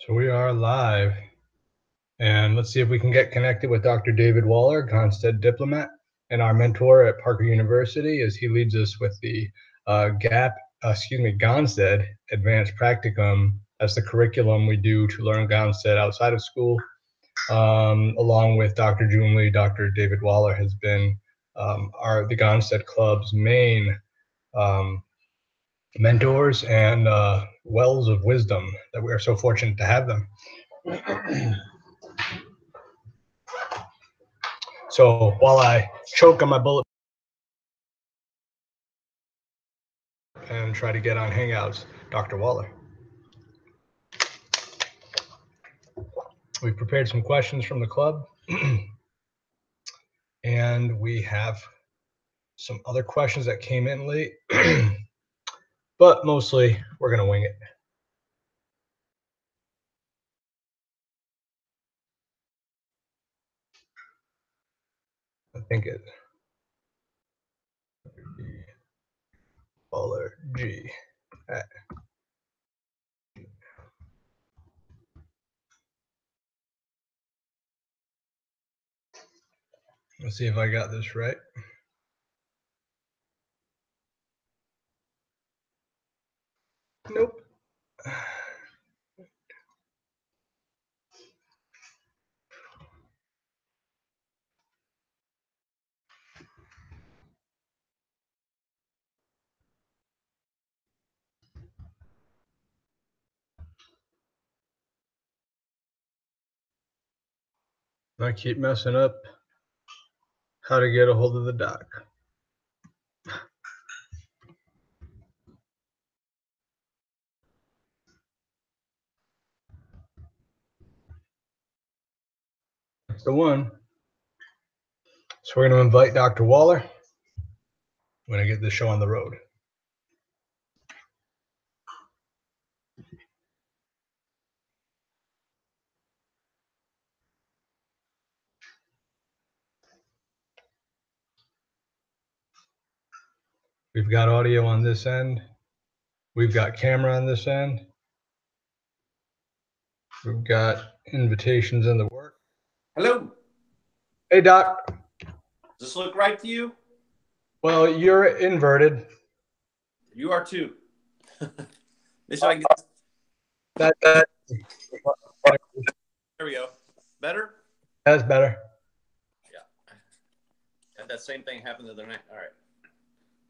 So we are live, and let's see if we can get connected with Dr. David Waller, Gonstead Diplomat, and our mentor at Parker University, as he leads us with the Gonstead Advanced Practicum. That's the curriculum we do to learn Gonstead outside of school. Along with Dr. June Lee, Dr. David Waller has been the Gonstead Club's main mentors and wells of wisdom that we are so fortunate to have them. So while I choke on my bullet and try to get on Hangouts, Dr. Waller. We've prepared some questions from the club, and we have some other questions that came in late, but mostly we're going to wing it. I think it Waller G. Let's see if I got this right. Nope. I keep messing up how to get a hold of the doc. That's the one. So we're going to invite Dr. Waller. We're going to get this show on the road. We've got audio on this end. We've got camera on this end. We've got invitations in the work. Hello. Hey, Doc. Does this look right to you? Well, you're inverted. You are too. Make sure I can get That, there we go. Better? that's better. Yeah. Had that same thing happen the other night. All right.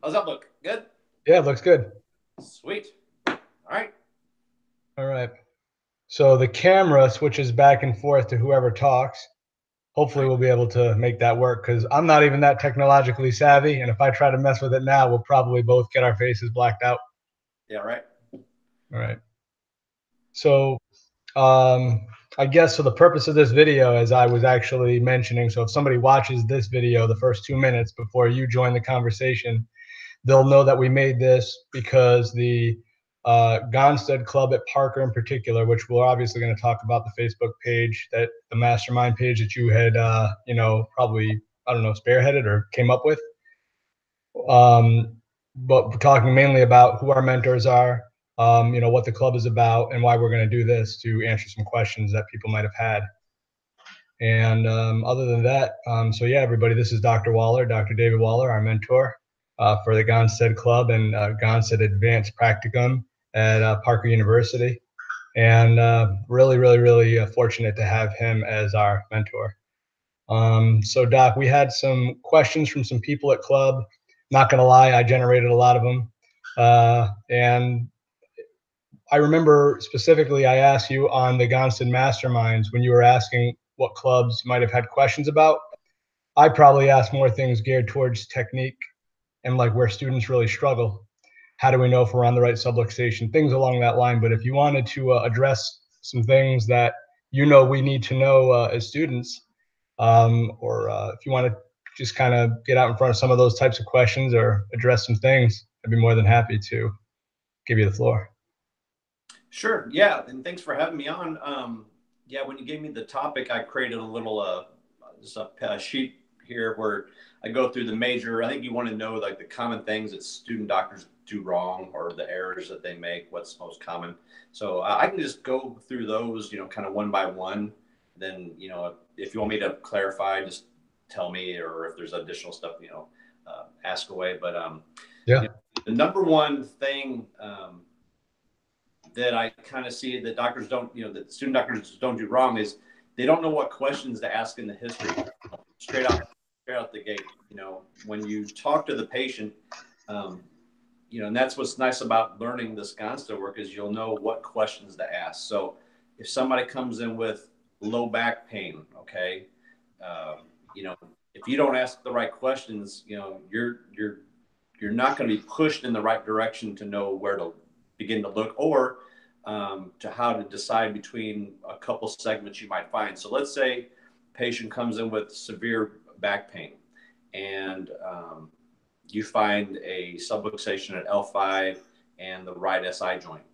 How's that look? Good? Yeah, it looks good. Sweet. All right. All right. So the camera switches back and forth to whoever talks. Hopefully we'll be able to make that work, because I'm not even that technologically savvy, and if I try to mess with it now, we'll probably both get our faces blacked out. Yeah, right. All right. So I guess for the purpose of this video, as I was actually mentioning, so if somebody watches this video the first 2 minutes before you join the conversation, they'll know that we made this because the Gonstead Club at Parker in particular, which we're obviously going to talk about, the Facebook page, that the mastermind page that you had, probably, I don't know, spearheaded or came up with. But we're talking mainly about who our mentors are, what the club is about, and why we're going to do this, to answer some questions that people might have had. And other than that, so yeah, everybody, this is Dr. Waller, Dr. David Waller, our mentor for the Gonstead Club and Gonstead Advanced Practicum at Parker University. And really fortunate to have him as our mentor. So Doc, we had some questions from some people at club. Not gonna lie, I generated a lot of them. And I remember specifically I asked you on the Gonstead Masterminds when you were asking what clubs you might have had questions about. I probably asked more things geared towards technique and like where students really struggle. How do we know if we're on the right subluxation? Things along that line. But if you wanted to address some things that we need to know as students, or if you want to just kind of get out in front of some of those types of questions or address some things, I'd be more than happy to give you the floor. Sure. Yeah. And thanks for having me on. Yeah, when you gave me the topic, I created a little just a sheet here where I go through the major. I think you want to know like the common things that student doctors do wrong or the errors that they make, what's most common. So I can just go through those, kind of one by one. Then, if you want me to clarify, just tell me, or if there's additional stuff, ask away. But Yeah. the number one thing that I kind of see that doctors don't, that student doctors don't do wrong is they don't know what questions to ask in the history straight out the gate. When you talk to the patient, and that's what's nice about learning this Gonstead work is you'll know what questions to ask. So if somebody comes in with low back pain, okay, if you don't ask the right questions, you're not going to be pushed in the right direction to know where to begin to look, or to how to decide between a couple segments you might find. So let's say a patient comes in with severe back pain, and you find a subluxation at L5 and the right SI joint.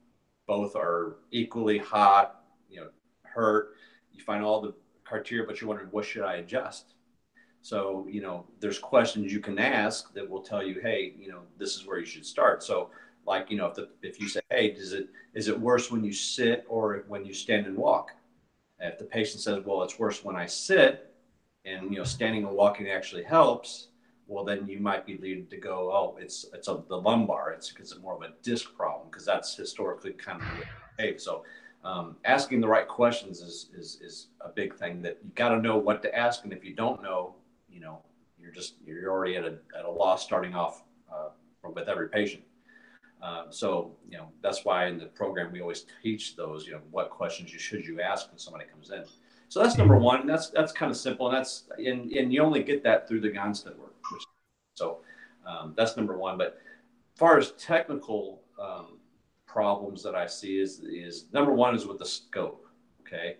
Both are equally hot, hurt. You find all the criteria, but you're wondering, what should I adjust? So, there's questions you can ask that will tell you, hey, this is where you should start. So, like, if you say, hey, is it worse when you sit or when you stand and walk? If the patient says, well, it's worse when I sit, and standing and walking actually helps, well, then you might be leading to go, oh, it's the lumbar. It's because it's more of a disc problem, because that's historically kind of the way it behaves. So asking the right questions is a big thing that you got to know what to ask. And if you don't know, you're already at a loss starting off with every patient. So that's why in the program we always teach those, what questions should you ask when somebody comes in. So that's number one. That's kind of simple, and and you only get that through the Gonstead work. So that's number one. But as far as technical problems that I see is number one is with the scope. Okay.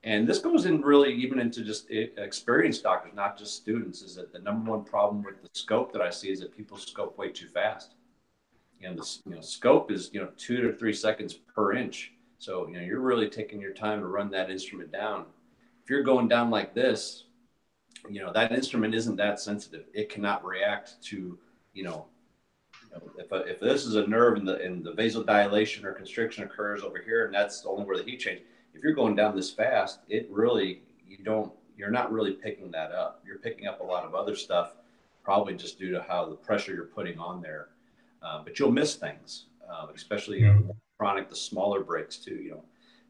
And this goes in really even into just experienced doctors, not just students, is that the number one problem with the scope that I see is that people scope way too fast. And the scope is 2 to 3 seconds per inch. So you're really taking your time to run that instrument down. If you're going down like this, that instrument isn't that sensitive. It cannot react to if this is a nerve and the vasodilation or constriction occurs over here, and that's only where the heat change. If you're going down this fast, you're not really picking that up. You're picking up a lot of other stuff, probably just due to how the pressure you're putting on there. But you'll miss things, especially the chronic, the smaller breaks too.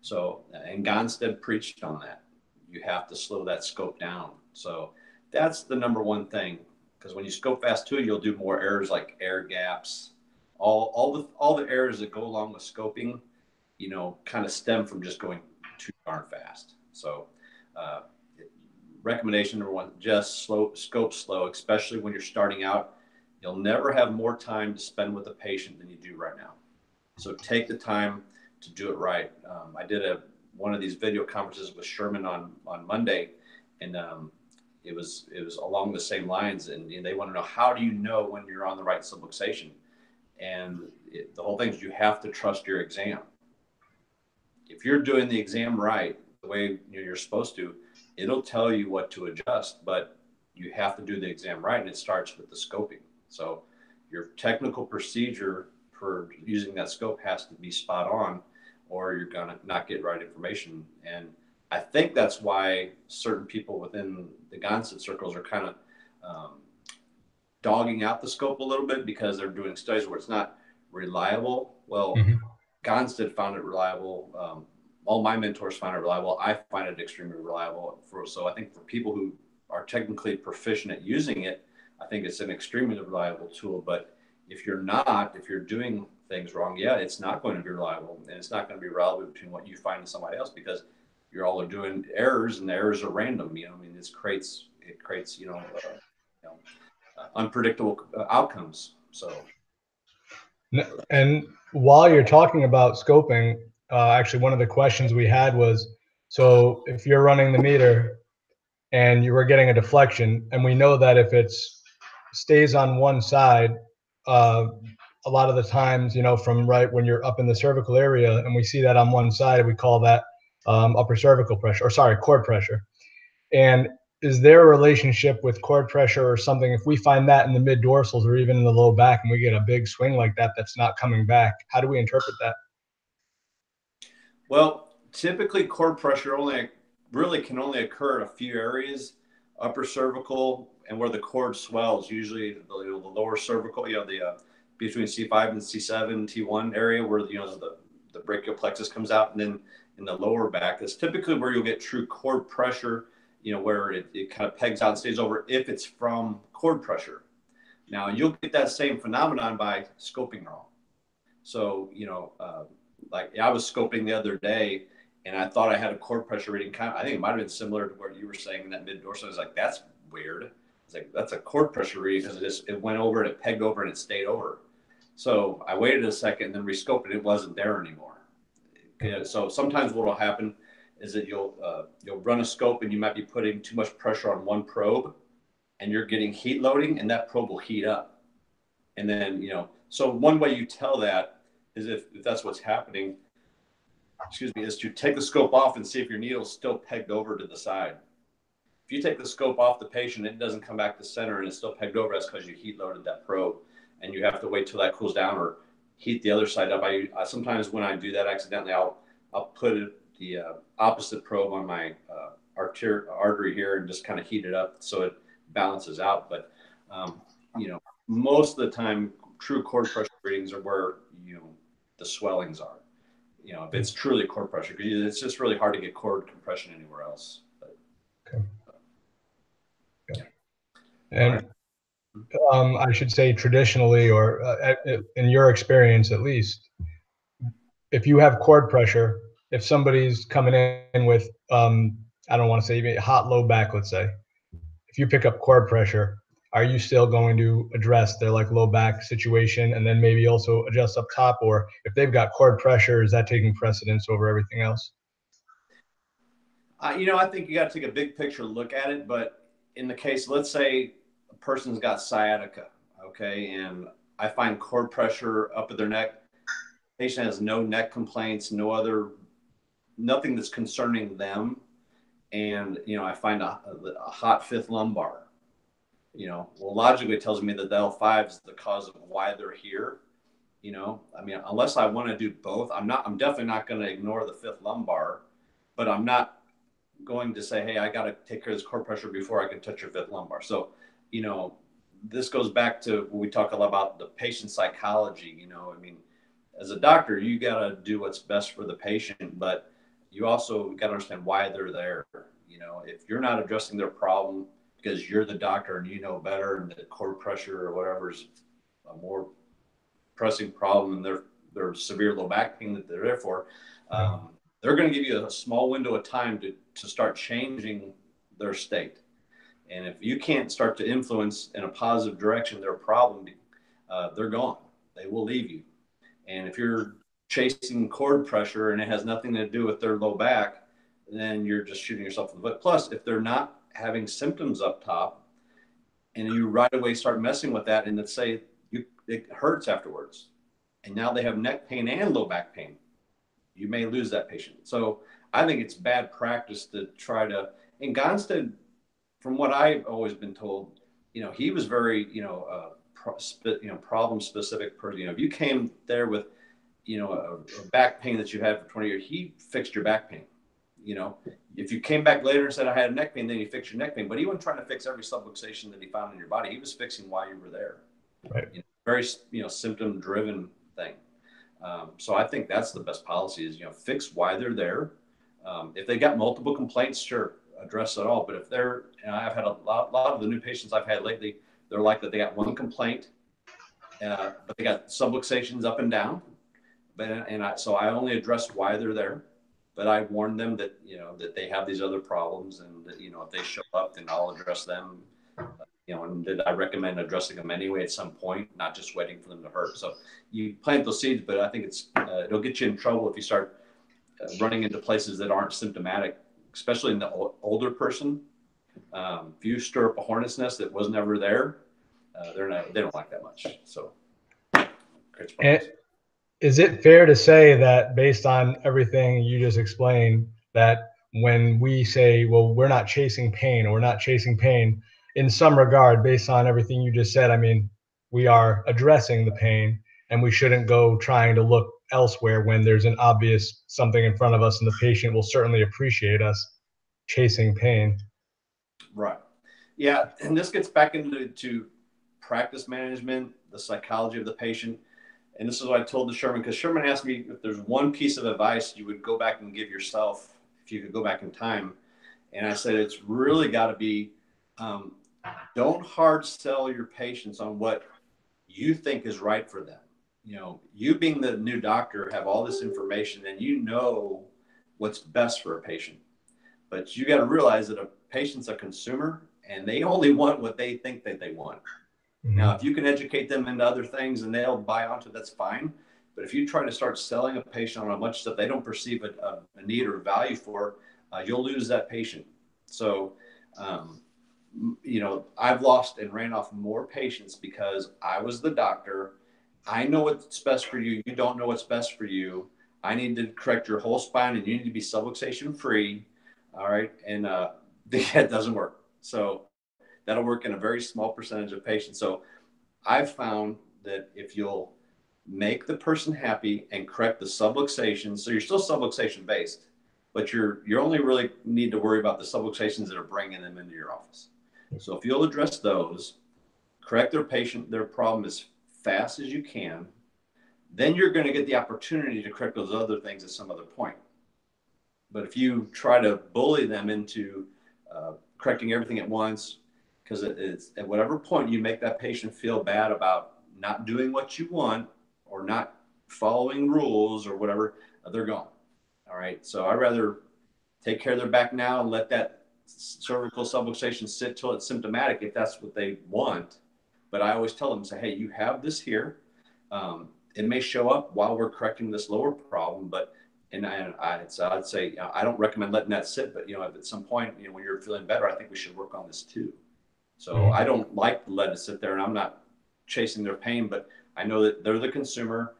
So, and Gonstead preached on that. You have to slow that scope down. So that's the number one thing, because when you scope fast too, you'll do more errors like air gaps, all the errors that go along with scoping, kind of stem from just going too darn fast. So recommendation number one, just scope slow, especially when you're starting out. You'll never have more time to spend with a patient than you do right now. So take the time to do it right. I did one of these video conferences with Sherman on Monday, and it was along the same lines. And they want to know, how do you know when you're on the right subluxation? And the whole thing is you have to trust your exam. If you're doing the exam right, the way you're supposed to, it'll tell you what to adjust, but you have to do the exam right, and it starts with the scoping. So your technical procedure for using that scope has to be spot on, or you're going to not get right information. And I think that's why certain people within the Gonstead circles are kind of dogging out the scope a little bit, because they're doing studies where it's not reliable. Well, Gonstead found it reliable. All my mentors found it reliable. I find it extremely reliable. So I think for people who are technically proficient at using it, I think it's an extremely reliable tool. But if you're doing things wrong, it's not going to be reliable, and it's not going to be reliable between what you find and somebody else, because you're all doing errors, and the errors are random. It creates unpredictable outcomes. So, and while you're talking about scoping, actually one of the questions we had was, so if you're running the meter and you were getting a deflection, and we know that if it stays on one side, a lot of the times, from right when you're up in the cervical area, and we see that on one side, we call that upper cervical pressure, or sorry, core pressure. And is there a relationship with cord pressure or something? If we find that in the mid dorsals or even in the low back and we get a big swing like that that's not coming back, how do we interpret that? Well, typically cord pressure can only occur in a few areas: upper cervical and where the cord swells. Usually, the lower cervical, the between C5 and C7, T1 area where the brachial plexus comes out, and then in the lower back, that's typically where you'll get true cord pressure. Where it kind of pegs out and stays over if it's from cord pressure. Now you'll get that same phenomenon by scoping wrong. So, like I was scoping the other day and I thought I had a cord pressure reading. I think it might've been similar to what you were saying in that mid dorsal. I was like, that's weird. It's like, that's a cord pressure reading because it went over and it pegged over and it stayed over. So I waited a second and then rescoped it. It wasn't there anymore. So sometimes what will happen is that you'll run a scope and you might be putting too much pressure on one probe and you're getting heat loading and that probe will heat up. And then, so one way you tell that is if that's what's happening, is to take the scope off and see if your needle's still pegged over to the side. If you take the scope off the patient, it doesn't come back to center and it's still pegged over, that's because you heat loaded that probe and you have to wait till that cools down or heat the other side up. I sometimes when I do that accidentally, I'll put the opposite probe on my artery here and just kind of heat it up so it balances out. But, most of the time, true cord pressure readings are where, the swellings are. If it's truly cord pressure, because it's just really hard to get cord compression anywhere else. But, okay. And I should say traditionally, or in your experience at least, if you have cord pressure, if somebody's coming in with, I don't want to say even hot low back, let's say, if you pick up cord pressure, are you still going to address their like low back situation and then maybe also adjust up top? Or if they've got cord pressure, is that taking precedence over everything else? I think you got to take a big picture look at it. But in the case, let's say a person's got sciatica, okay, and I find cord pressure up at their neck. Patient has no neck complaints, nothing that's concerning them. And, I find a hot fifth lumbar. Logically it tells me that the L5 is the cause of why they're here. Unless I want to do both, I'm definitely not going to ignore the fifth lumbar, but I'm not going to say, hey, I got to take care of this cord pressure before I can touch your fifth lumbar. So, this goes back to when we talk a lot about the patient psychology. As a doctor, you got to do what's best for the patient, but you also got to understand why they're there. If you're not addressing their problem because you're the doctor and you know better, and the cord pressure or whatever is a more pressing problem and their severe low back pain that they're there for, they're going to give you a small window of time to start changing their state. And if you can't start to influence in a positive direction their problem, they're gone. They will leave you. And if you're chasing cord pressure and it has nothing to do with their low back, then you're just shooting yourself in the foot. Plus, if they're not having symptoms up top and you right away start messing with that, and let's say it hurts afterwards, and now they have neck pain and low back pain, you may lose that patient. So I think it's bad practice to try to, and Gonstead, from what I've always been told, he was very, problem specific person. If you came there with, a back pain that you had for 20 years, he fixed your back pain. If you came back later and said I had a neck pain, then he fixed your neck pain. But he wasn't trying to fix every subluxation that he found in your body. He was fixing why you were there. Right. Very, symptom driven thing. So I think that's the best policy is, fix why they're there. If they got multiple complaints, sure, address it all. But if I've had a lot of the new patients I've had lately, they're like that they got one complaint, but they got subluxations up and down. So I only address why they're there, but I warn them that, that they have these other problems, and that, if they show up, then I'll address them, and that I recommend addressing them anyway at some point, not just waiting for them to hurt. So you plant those seeds, but I think it'll get you in trouble if you start running into places that aren't symptomatic, especially in the older person. If you stir up a hornet's nest that was never there, they don't like that much. So is it fair to say that based on everything you just explained, that when we say, well, we're not chasing pain, or we're not chasing pain, in some regard, based on everything you just said, I mean, we are addressing the pain, and we shouldn't go trying to look elsewhere when there's an obvious something in front of us, and the patient will certainly appreciate us chasing pain. Right. Yeah. And this gets back into practice management, the psychology of the patient. And this is what I told the Sherman, because Sherman asked me if there's one piece of advice you would go back and give yourself if you could go back in time. And I said, it's really got to be, don't hard sell your patients on what you think is right for them. You know, you being the new doctor have all this information and you know what's best for a patient. But you got to realize that a patient's a consumer and they only want what they think that they want. Mm-hmm. Now, if you can educate them into other things and they'll buy onto it, that's fine. But if you try to start selling a patient on a bunch of stuff they don't perceive a need or value for, you'll lose that patient. So, you know, I've lost and ran off more patients because I was the doctor. I know what's best for you. You don't know what's best for you. I need to correct your whole spine and you need to be subluxation free. All right. And that doesn't work. So that'll work in a very small percentage of patients. So I've found that if you'll make the person happy and correct the subluxation, so you're still subluxation based, but you only really need to worry about the subluxations that are bringing them into your office. So if you'll address those, correct their problem as fast as you can, then you're going to get the opportunity to correct those other things at some other point. But if you try to bully them into correcting everything at once, because it's at whatever point you make that patient feel bad about not doing what you want or not following rules or whatever, they're gone. All right. So I'd rather take care of their back now and let that cervical subluxation sit till it's symptomatic if that's what they want. But I always tell them, say, hey, you have this here. It may show up while we're correcting this lower problem, but I'd say I don't recommend letting that sit. But if at some point when you're feeling better, I think we should work on this too. So I don't like to let it sit there, and I'm not chasing their pain, but I know that they're the consumer.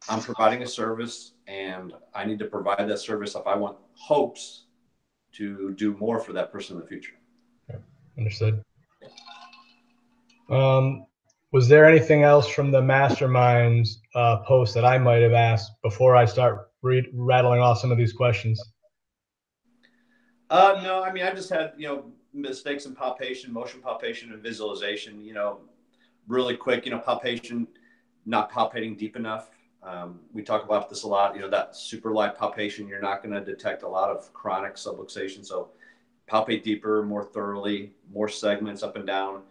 I'm providing a service, and I need to provide that service if I want hopes to do more for that person in the future. Understood. Was there anything else from the masterminds post that I might have asked before I start rattling off some of these questions? No, I mean, I just had, mistakes in palpation, motion palpation, and visualization, really quick, palpation, not palpating deep enough. We talk about this a lot, that super light palpation, you're not going to detect a lot of chronic subluxation. So palpate deeper, more thoroughly, more segments up and down.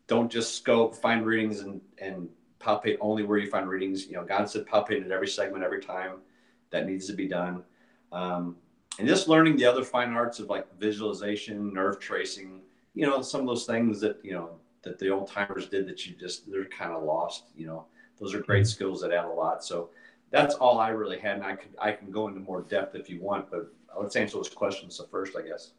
Don't just scope, find readings and palpate only where you find readings. God said palpate at every segment, every time. That needs to be done. And just learning the other fine arts of like visualization, nerve tracing, some of those things that, that the old timers did that they're kind of lost, those are great skills that add a lot. So that's all I really had. And I can go into more depth if you want, but let's answer those questions first, I guess.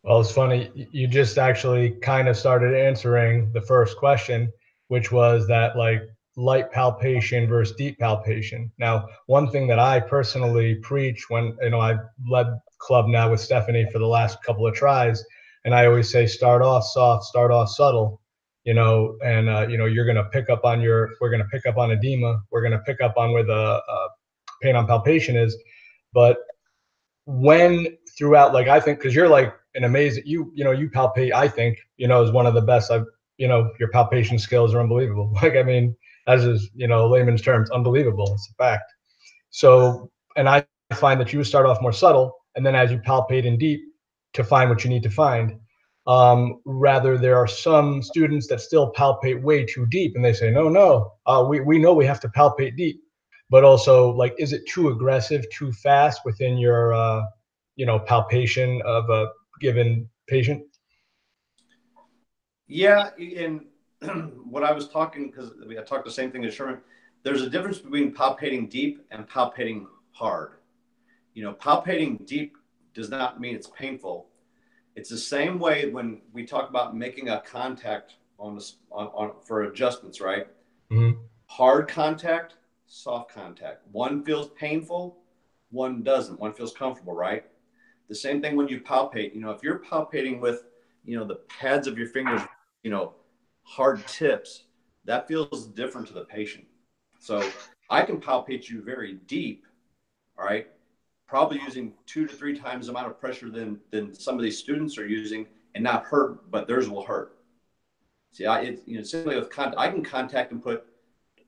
Well, it's funny. You just actually kind of started answering the first question, which was that like light palpation versus deep palpation. Now, one thing that I personally preach when, I've led club now with Stephanie for the last couple of tries, and I always say, start off soft, start off subtle, and, you're going to pick up on we're going to pick up on edema. We're going to pick up on where the pain on palpation is. But when throughout, like, I think, because you're like an amazing, you palpate, I think, is one of the best your palpation skills are unbelievable. Like, I mean, as is, layman's terms, unbelievable. It's a fact. So, and I find that you start off more subtle, and then as you palpate in deep to find what you need to find. Rather, there are some students that still palpate way too deep, and they say, no, we know we have to palpate deep. But also, like, is it too aggressive, too fast within your, palpation of a given patient? Yeah, and what I was talking, because I talked the same thing as Sherman, there's a difference between palpating deep and palpating hard. Palpating deep does not mean it's painful. It's the same way when we talk about making a contact on for adjustments, right? Mm-hmm. Hard contact, soft contact. One feels painful, one doesn't. One feels comfortable, right? The same thing when you palpate. You know, if you're palpating with, you know, the pads of your fingers, you know, hard tips, that feels different to the patient. So I can palpate you very deep, all right, probably using 2 to 3 times the amount of pressure than some of these students are using, and not hurt, but theirs will hurt. See, simply with contact, I can contact and put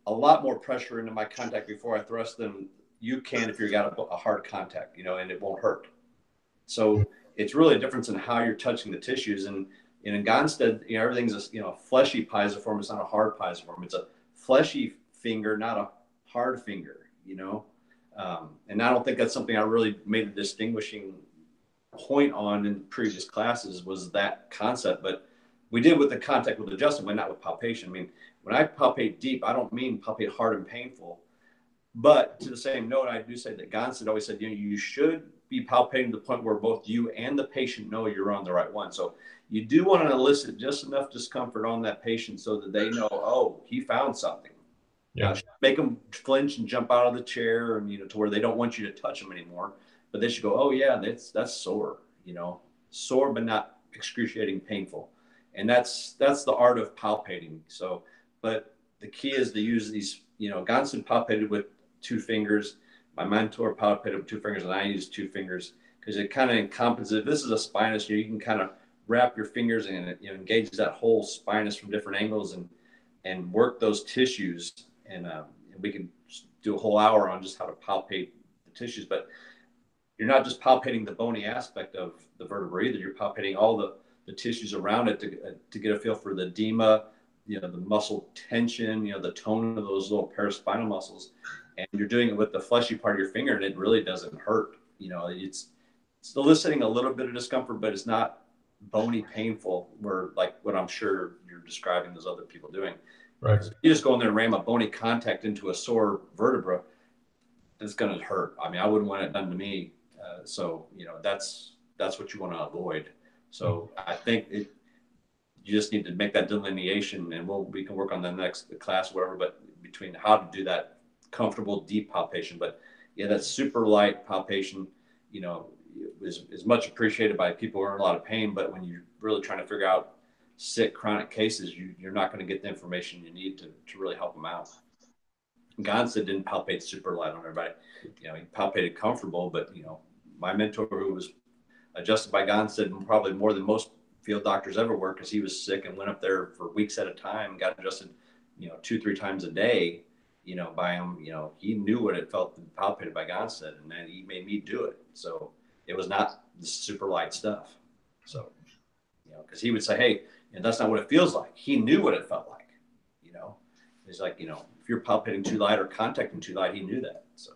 a lot more pressure into my contact before I thrust than you can if you got a hard contact, you know, and it won't hurt. So it's really a difference in how you're touching the tissues. And in Gonstead, you know, everything's a, you know, fleshy piezoform. It's not a hard piezoform. It's a fleshy finger, not a hard finger, you know. And I don't think that's something I really made a distinguishing point on in previous classes, was that concept. But we did with the contact with adjustment, but not with palpation. I mean, when I palpate deep, I don't mean palpate hard and painful. But to the same note, I do say that Gonstead always said, you know, you should be palpating to the point where both you and the patient know you're on the right one. So you do want to elicit just enough discomfort on that patient so that they know, oh, he found something. Yeah. Make them flinch and jump out of the chair, and, you know, to where they don't want you to touch them anymore. But they should go, oh yeah, that's sore, you know, sore but not excruciating painful. And that's the art of palpating. So, but the key is to use these, you know, Gonstead palpated with 2 fingers. My mentor palpated with 2 fingers, and I use 2 fingers because it kind of encompasses. If this is a spinous, you can kind of wrap your fingers in it, you know, engage that whole spinous from different angles and work those tissues. And we can do a whole hour on just how to palpate the tissues. But you're not just palpating the bony aspect of the vertebra either. You're palpating all the tissues around it to get a feel for the edema, you know, the muscle tension, you know, the tone of those little paraspinal muscles. And you're doing it with the fleshy part of your finger, and it really doesn't hurt. You know, it's eliciting a little bit of discomfort, but it's not bony painful, where like what I'm sure you're describing those other people doing. Right. You just go in there and ram a bony contact into a sore vertebra, it's going to hurt. I mean, I wouldn't want it done to me. So, you know, that's what you want to avoid. So I think you just need to make that delineation, and we can work on the next class, whatever, but between how to do that comfortable, deep palpation. But yeah, that super light palpation, you know, is much appreciated by people who are in a lot of pain. But when you're really trying to figure out sick chronic cases, you're not going to get the information you need to really help them out. Gonstead didn't palpate super light on everybody. You know, he palpated comfortable, but, you know, my mentor, who was adjusted by Gonstead probably more than most field doctors ever were, because he was sick and went up there for weeks at a time, got adjusted, you know, 2-3 times a day, you know, by him. You know, he knew what it felt to be palpated by Gonstead, and then he made me do it. So it was not the super light stuff. So, you know, because he would say, hey, you know, that's not what it feels like. He knew what it felt like, you know. He's like, you know, if you're palpating too light or contacting too light, he knew that. So.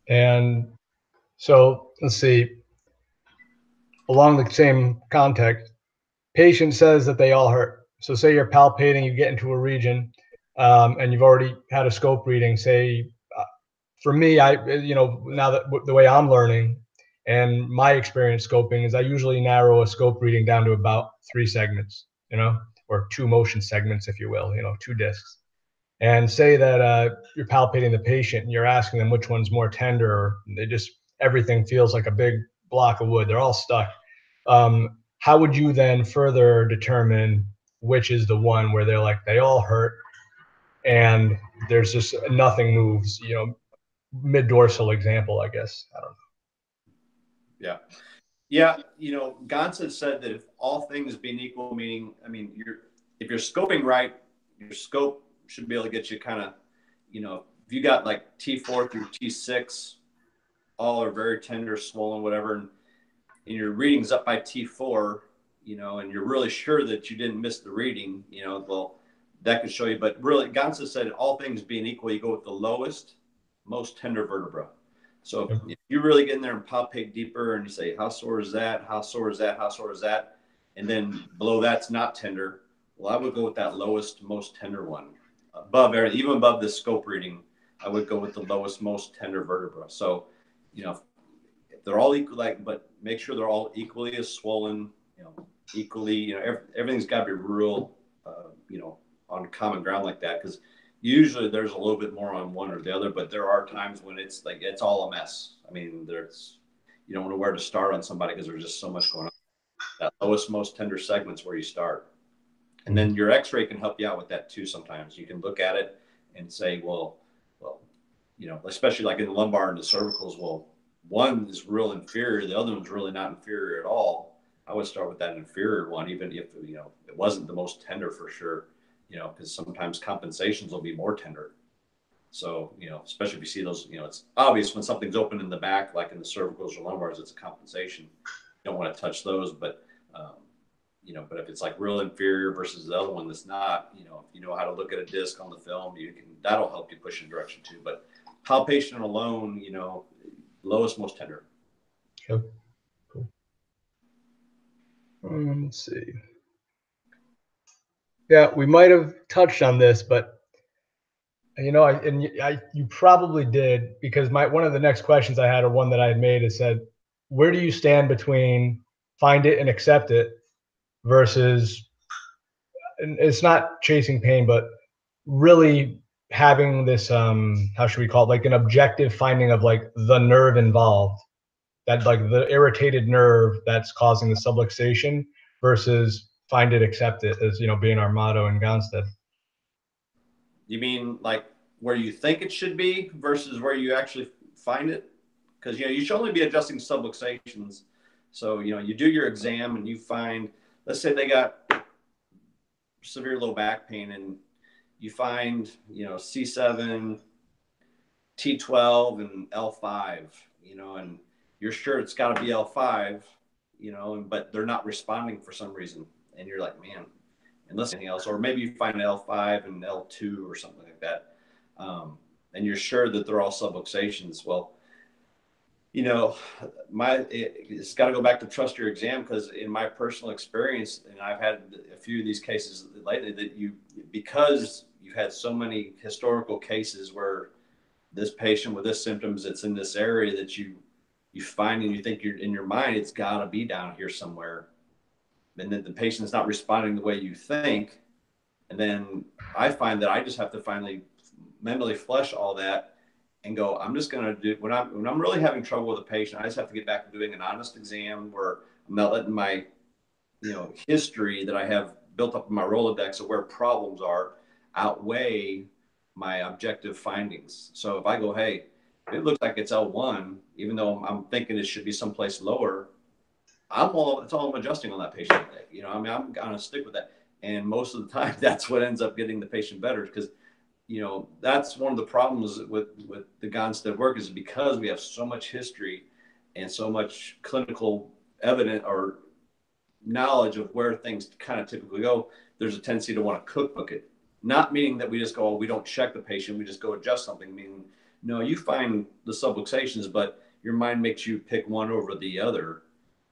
And so let's see, along the same context, patient says that they all hurt. So say you're palpating, you get into a region, and you've already had a scope reading. Say, for me, you know, now that the way I'm learning and my experience scoping is I usually narrow a scope reading down to about 3 segments, you know, or 2 motion segments, if you will, you know, 2 discs. And say that you're palpating the patient and you're asking them which one's more tender, or everything feels like a big block of wood. They're all stuck. How would you then further determine which is the one where they're like, they all hurt and there's just nothing moves, you know, mid dorsal example, I guess. I don't know. Yeah. Yeah. You know, Gonstead said that if all things being equal, meaning, I mean, if you're scoping right, your scope should be able to get you kind of, you know, if you got like T4 through T6, all are very tender, swollen, whatever, and your reading's up by T4, you know, and you're really sure that you didn't miss the reading, you know, well, that could show you. But really, Gonstead said all things being equal, you go with the lowest, most tender vertebra. So if you really get in there and palpate deeper and you say, how sore is that? How sore is that? How sore is that? And then below that's not tender. Well, I would go with that lowest, most tender one. Above everything, even above the scope reading, I would go with the lowest, most tender vertebra. So, you know, if they're all equal, but make sure they're all equally as swollen, you know, equally, you know, everything's got to be real, you know, on common ground like that. Because usually there's a little bit more on one or the other, but there are times when it's like it's all a mess. I mean, there's you don't know where to start on somebody because there's just so much going on. That lowest, most tender segment's where you start. And then your x-ray can help you out with that too. Sometimes you can look at it and say, well, you know, especially like in the lumbar and the cervicals, well, one is real inferior. The other one's really not inferior at all. I would start with that inferior one, even if, you know, it wasn't the most tender for sure, you know, because sometimes compensations will be more tender. So, you know, especially if you see those, you know, it's obvious when something's open in the back, like in the cervicals or lumbars, it's a compensation. You don't want to touch those, but, you know, but if it's like real inferior versus the other one that's not, you know, if you know how to look at a disc on the film, you can, that'll help you push in direction too. But palpation alone, you know, lowest, most tender. Okay. Cool. Let's see. Yeah, we might have touched on this, but you know, you probably did, because one of the next questions I had, or one that I had made, is said, where do you stand between find it and accept it versus, and it's not chasing pain, but really having this how should we call it, like an objective finding of like the nerve involved, that like the irritated nerve that's causing the subluxation, versus find it, accept it, as you know, being our motto in Gonstead. You mean like where you think it should be versus where you actually find it? Because, you know, you should only be adjusting subluxations. So, you know, you do your exam and you find, let's say they got severe low back pain and you find, you know, C7, T12, and L5, you know, and you're sure it's got to be L5, you know, but they're not responding for some reason. And you're like, man, unless anything else, or maybe you find L5 and L2 or something like that. And you're sure that they're all subluxations. Well, you know, it's got to go back to trust your exam, because in my personal experience, and I've had a few of these cases lately, that because you've had so many historical cases where this patient with this symptoms, it's in this area, that you find and you think you're in your mind, it's got to be down here somewhere. And then the patient's not responding the way you think. And then I find that I just have to finally mentally flush all that and go, I'm just going to do, when I'm really having trouble with a patient, I just have to get back to doing an honest exam where I'm not letting my, you know, history that I have built up in my Rolodex of where problems are outweigh my objective findings. So if I go, hey, it looks like it's L1, even though I'm thinking it should be someplace lower, it's all I'm adjusting on that patient today. You know, I mean, I'm going to stick with that. And most of the time, that's what ends up getting the patient better, because, you know, that's one of the problems with the Gonstead work, is because we have so much history and so much clinical evidence or knowledge of where things kind of typically go. There's a tendency to want to cookbook it, not meaning that we just go, oh, we don't check the patient, we just go adjust something. Meaning, no, you find the subluxations, but your mind makes you pick one over the other.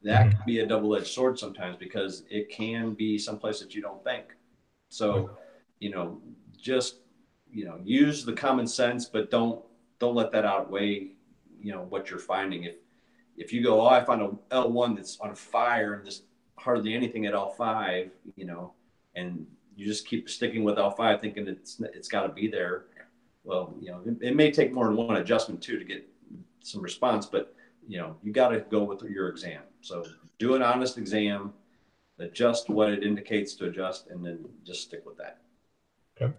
That can be a double-edged sword sometimes, because it can be someplace that you don't think. So, you know, just, you know, use the common sense, but don't let that outweigh, you know, what you're finding. If you go, oh, I found a L1 that's on fire and there's hardly anything at L5, you know, and you just keep sticking with L5 thinking it's got to be there. Well, you know, it may take more than one adjustment too to get some response, but, you know, you got to go with your exam. So do an honest exam, adjust what it indicates to adjust, and then just stick with that. Okay.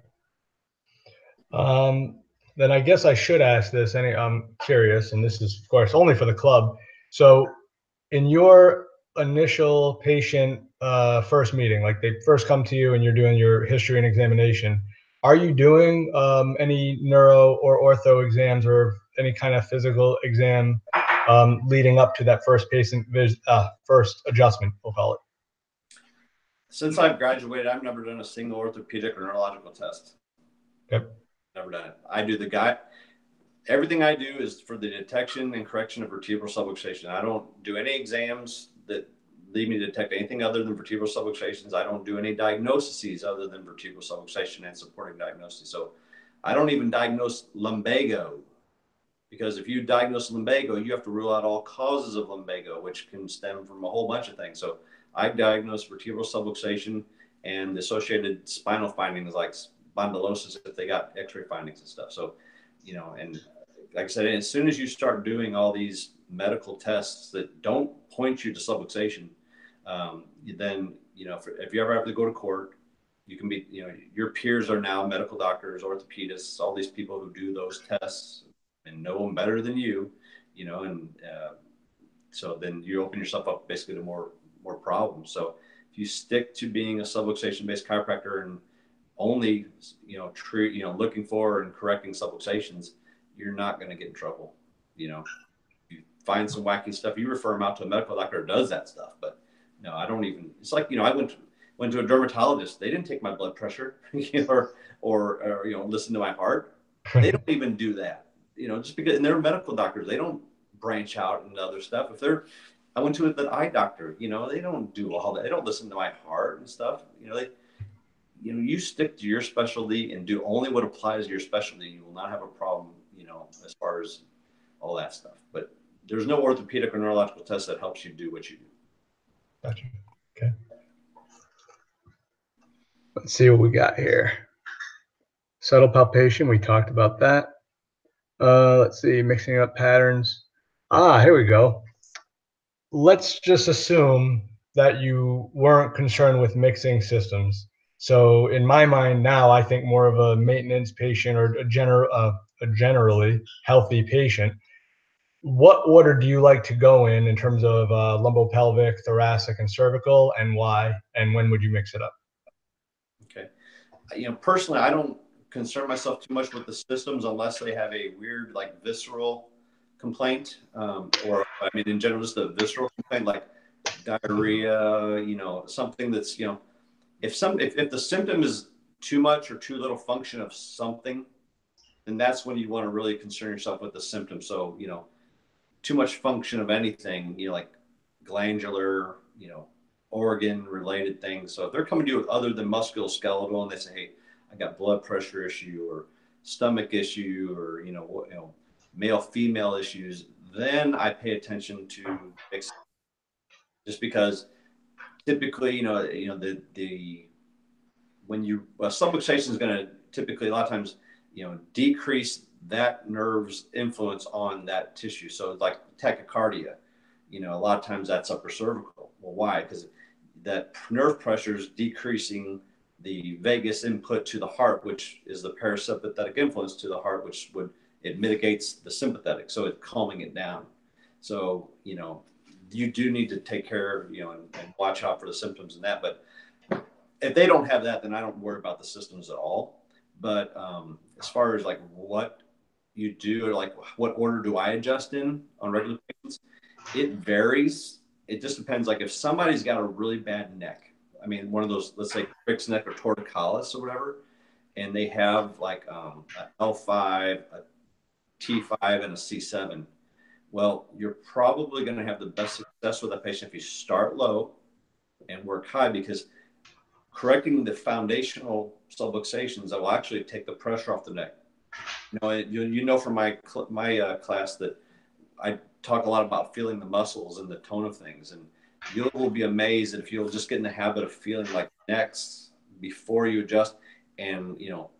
Then I guess I should ask this. I'm curious, and this is, of course, only for the club. So, in your initial patient first meeting, like they first come to you and you're doing your history and examination, are you doing any neuro or ortho exams or any kind of physical exam leading up to that first first adjustment, we'll call it? Since I've graduated, I've never done a single orthopedic or neurological test. Okay. Never done it. I do everything I do is for the detection and correction of vertebral subluxation. I don't do any exams that lead me to detect anything other than vertebral subluxations. I don't do any diagnoses other than vertebral subluxation and supporting diagnosis. So I don't even diagnose lumbago, because if you diagnose lumbago, you have to rule out all causes of lumbago, which can stem from a whole bunch of things. So I diagnose vertebral subluxation and the associated spinal findings like spondylosis if they got x-ray findings and stuff. So, you know, and like I said, as soon as you start doing all these medical tests that don't point you to subluxation, then, you know, if you ever have to go to court, you can be, you know, your peers are now medical doctors, orthopedists, all these people who do those tests and know them better than you know, and so then you open yourself up basically to more problems. So if you stick to being a subluxation-based chiropractor and only, you know, looking for and correcting subluxations, you're not going to get in trouble. You know, you find some wacky stuff, you refer them out to a medical doctor who does that stuff. But no, I don't even. It's like, you know, I went to a dermatologist. They didn't take my blood pressure, you know, or you know, listen to my heart. They don't even do that. You know, just because, and they're medical doctors, they don't branch out into other stuff. I went to an eye doctor. You know, they don't do all that. They don't listen to my heart and stuff. You know, you stick to your specialty and do only what applies to your specialty. You will not have a problem, you know, as far as all that stuff. But there's no orthopedic or neurological test that helps you do what you do. Gotcha. Okay. Let's see what we got here. Subtle palpation, we talked about that. Let's see, mixing up patterns. Here we go. Let's just assume that you weren't concerned with mixing systems. So in my mind now, I think more of a maintenance patient or a generally healthy patient. What order do you like to go in terms of lumbopelvic, thoracic, and cervical, and why? And when would you mix it up? Okay. You know, personally, I don't concern myself too much with the systems unless they have a weird, like, visceral complaint, or I mean, in general, just a visceral complaint like diarrhea. You know, something that's, you know, if the symptom is too much or too little function of something, then that's when you want to really concern yourself with the symptom. So, you know, too much function of anything, you know, like glandular, you know, organ related things. So if they're coming to you with other than musculoskeletal and they say, hey, I got blood pressure issue or stomach issue or, you know, male female issues, then I pay attention to mix, just because typically, you know, the when you subluxation is going to typically a lot of times, you know, decrease that nerve's influence on that tissue. So like tachycardia, you know, a lot of times that's upper cervical. Well, why? Because that nerve pressure is decreasing the vagus input to the heart, which is the parasympathetic influence to the heart, which it mitigates the sympathetic. So it's calming it down. So, you know, you do need to take care, you know, and watch out for the symptoms and that. But if they don't have that, then I don't worry about the systems at all. But as far as like what you do, or like what order do I adjust in on regular patients, it varies. It just depends. Like if somebody's got a really bad neck, I mean, one of those, let's say Crick's neck or torticollis or whatever, and they have like a L5, a T5, and a C7. Well, you're probably going to have the best success with that patient if you start low and work high, because correcting the foundational subluxations that will actually take the pressure off the neck. You know from my class that I talk a lot about feeling the muscles and the tone of things, and you will be amazed if you'll just get in the habit of feeling like necks before you adjust. And you know,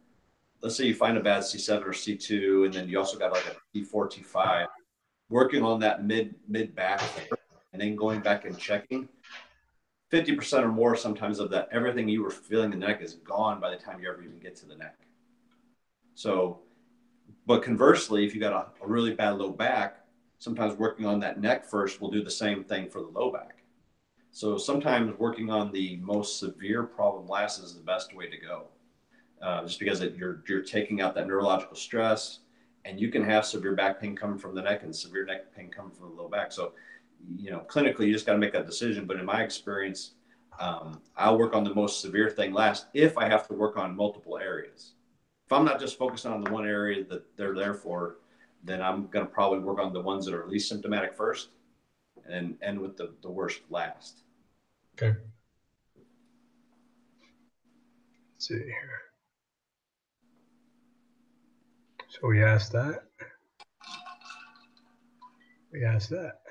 let's say you find a bad C7 or C2, and then you also got like a T4, T5, working on that mid back, and then going back and checking. 50% or more sometimes of that, everything you were feeling in the neck is gone by the time you ever even get to the neck. So, but conversely, if you got a really bad low back, sometimes working on that neck first will do the same thing for the low back. So sometimes working on the most severe problem last is the best way to go, just because you're taking out that neurological stress, and you can have severe back pain coming from the neck and severe neck pain coming from the low back. So, you know, clinically, you just got to make that decision. But in my experience, I'll work on the most severe thing last if I have to work on multiple areas. If I'm not just focusing on the one area that they're there for, then I'm going to probably work on the ones that are least symptomatic first and end with the worst last. Okay. Let's see here. So we asked that. We asked that.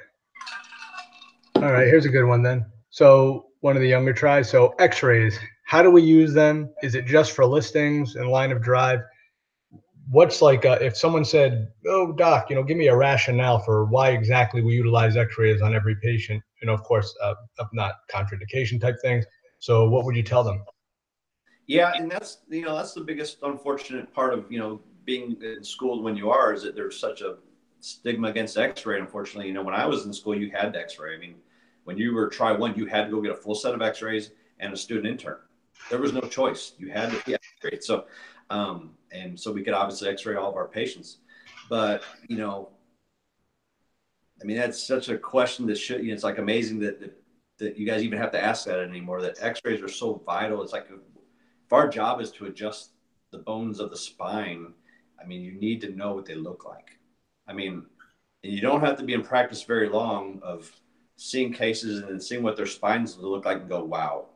All right, here's a good one then. So one of the younger tries. So x-rays. how do we use them? Is it just for listings and line of drive? What's like if someone said, "Oh, doc, give me a rationale for why exactly we utilize X-rays on every patient," of course, not contraindication type things. So, what would you tell them? Yeah, and that's the biggest unfortunate part of being in school when you are, is that there's such a stigma against X-ray. Unfortunately, when I was in school, you had to X-ray. I mean, when you were try one, you had to go get a full set of X-rays and a student intern. There was no choice. You had to be X-rayed. So, and so we could obviously X-ray all of our patients. But I mean, that's such a question that should. It's like amazing that you guys even have to ask that anymore. That X-rays are so vital. It's like if our job is to adjust the bones of the spine, I mean, you need to know what they look like. I mean, and you don't have to be in practice very long of seeing cases and then seeing what their spines look like and go, wow,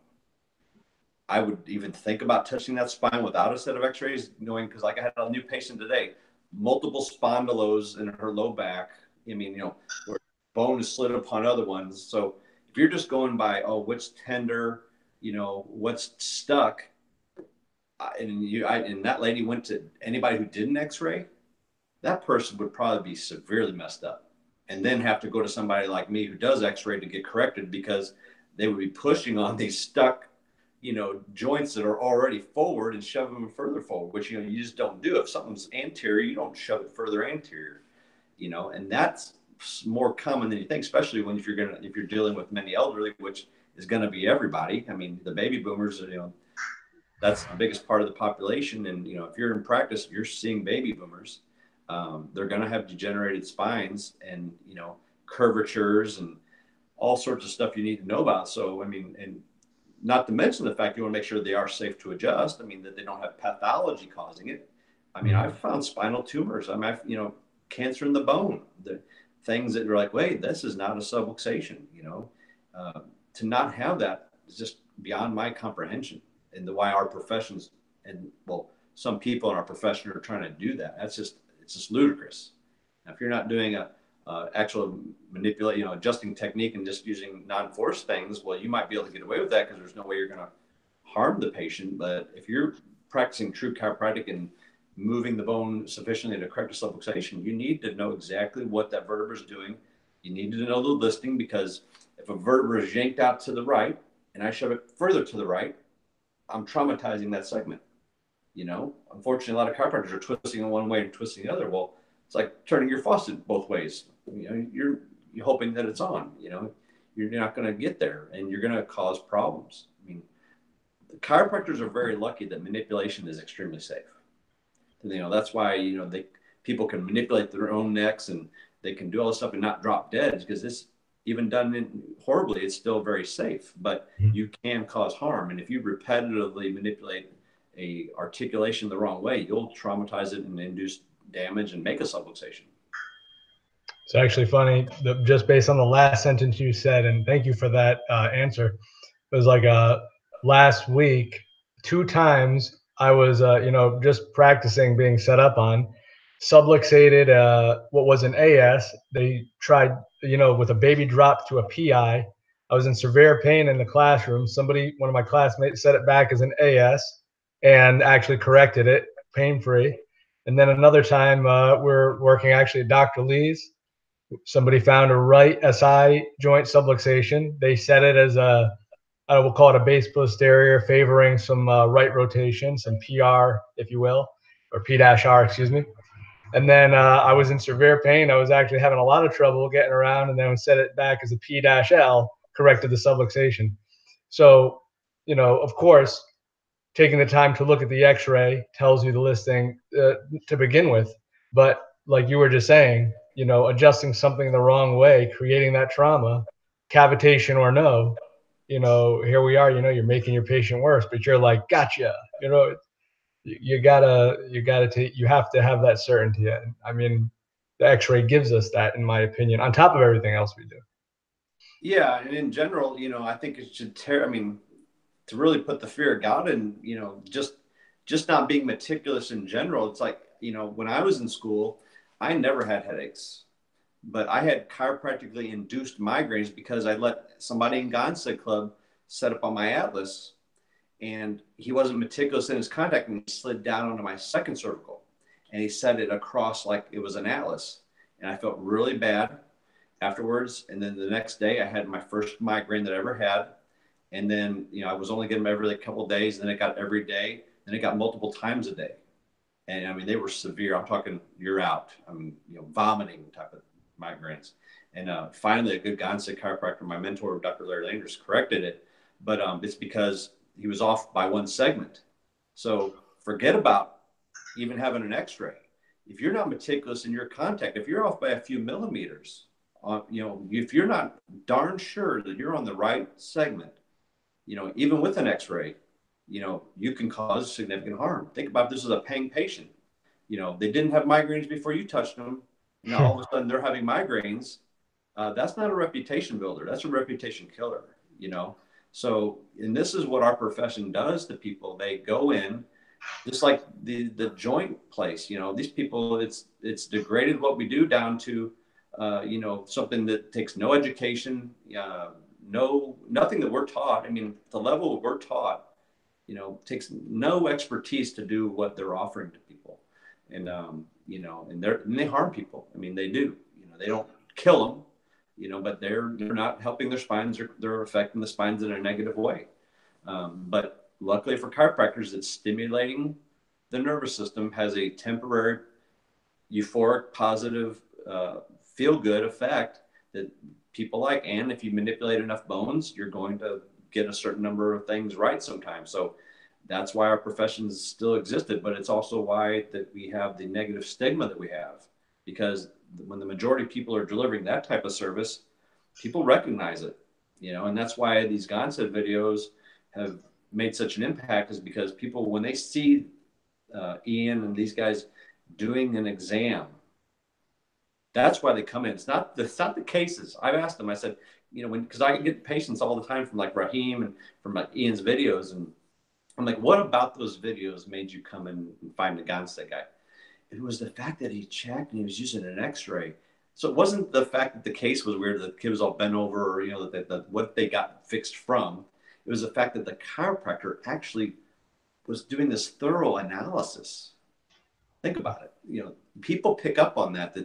I would even think about touching that spine without a set of X-rays, knowing, because like I had a new patient today, multiple spondylos in her low back. I mean, where bone is slid upon other ones. So if you're just going by, oh, what's tender, what's stuck, and that lady went to anybody who did an X-ray, that person would probably be severely messed up, and then have to go to somebody like me who does X-ray to get corrected, because they would be pushing on these stuck, joints that are already forward and shove them further forward, which you just don't do. If something's anterior, you don't shove it further anterior, and that's more common than you think, especially if you're dealing with many elderly, which is going to be everybody. I mean, the baby boomers, that's the biggest part of the population. And, if you're in practice, you're seeing baby boomers. They're going to have degenerated spines and, curvatures and all sorts of stuff you need to know about. So, I mean, and not to mention the fact you want to make sure they are safe to adjust. I mean, that they don't have pathology causing it. I mean, I've found spinal tumors. I mean, cancer in the bone, the things that are like, wait, this is not a subluxation, to not have that is just beyond my comprehension. And why our professions, and well, some people in our profession are trying to do that. It's just ludicrous. Now, if you're not doing a actual manipulate, adjusting technique and just using non-force things, well, you might be able to get away with that because there's no way you're going to harm the patient. But if you're practicing true chiropractic and moving the bone sufficiently to correct a subluxation, you need to know exactly what that vertebra is doing. You need to know the listing, because if a vertebra is yanked out to the right and I shove it further to the right, I'm traumatizing that segment. Unfortunately, a lot of chiropractors are twisting in one way and twisting the other. Well, it's like turning your faucet both ways. You're hoping that it's on. You're not going to get there, and you're going to cause problems. I mean, the chiropractors are very lucky that manipulation is extremely safe. That's why people can manipulate their own necks, and they can do all this stuff and not drop dead, because this, even done horribly, it's still very safe. But you can cause harm, and if you repetitively manipulate a articulation the wrong way, you'll traumatize it and induce damage and make a subluxation. It's actually funny, just based on the last sentence you said, and thank you for that answer. It was like last week, 2 times I was, just practicing being set up on, subluxated what was an AS. They tried, with a baby drop to a PI. I was in severe pain in the classroom. One of my classmates, set it back as an AS and actually corrected it pain-free. And then another time, we're working actually at Dr. Lee's. Somebody found a right SI joint subluxation. They set it as we'll call it a base posterior, favoring some right rotation, some PR, if you will, or P-R, excuse me. And then I was in severe pain. I was actually having a lot of trouble getting around, and then set it back as a P-L, corrected the subluxation. So, of course, taking the time to look at the X-ray tells you the listing to begin with. But like you were just saying, adjusting something the wrong way, creating that trauma, cavitation or no, here we are, you're making your patient worse, but you're like, gotcha. You have to have that certainty. I mean, the X-ray gives us that, in my opinion, on top of everything else we do. Yeah, and in general, I think it should to really put the fear of God in, just not being meticulous in general. It's like, when I was in school, I never had headaches, but I had chiropractically induced migraines because I let somebody in Gonstead Club set up on my atlas. And he wasn't meticulous in his contact, and he slid down onto my second cervical, and he set it across like it was an atlas. And I felt really bad afterwards. And then the next day, I had my first migraine that I ever had. And then, I was only getting them every couple of days. And then it got every day. Then it got multiple times a day. And I mean, they were severe. I'm talking, you're out. I mean, vomiting type of migraines. And finally, a good Gonstead chiropractor, my mentor, Dr. Larry Landers, corrected it. But it's because he was off by one segment. So forget about even having an x-ray. If you're not meticulous in your contact, if you're off by a few millimeters, if you're not darn sure that you're on the right segment, even with an x-ray, you can cause significant harm. Think about this as a paying patient. They didn't have migraines before you touched them. Now all of a sudden they're having migraines. That's not a reputation builder. That's a reputation killer, So, and this is what our profession does to people. They go in, just like the joint place, these people, it's degraded what we do down to, something that takes no education, nothing that we're taught. I mean, the level we're taught, takes no expertise to do what they're offering to people. And, and they harm people. I mean, they do, they don't kill them, but they're not helping their spines. They're affecting the spines in a negative way. But luckily for chiropractors, it's stimulating the nervous system, has a temporary euphoric, positive, feel-good effect that people like. And if you manipulate enough bones, you're going to get a certain number of things right sometimes. So that's why our professions still existed, but it's also why that we have the negative stigma that we have, because when the majority of people are delivering that type of service, people recognize it, and that's why these Gonstead videos have made such an impact, is because people, when they see Ian and these guys doing an exam, that's why they come in. It's not the cases. I've asked them, I said, because I get patients all the time from like Raheem and from like Ian's videos. And I'm like, what about those videos made you come in and find the Gonstead guy? It was the fact that he checked and he was using an x-ray. So it wasn't the fact that the case was weird, that the kid was all bent over, or, that what they got fixed from. It was the fact that the chiropractor actually was doing this thorough analysis. Think about it. People pick up on that.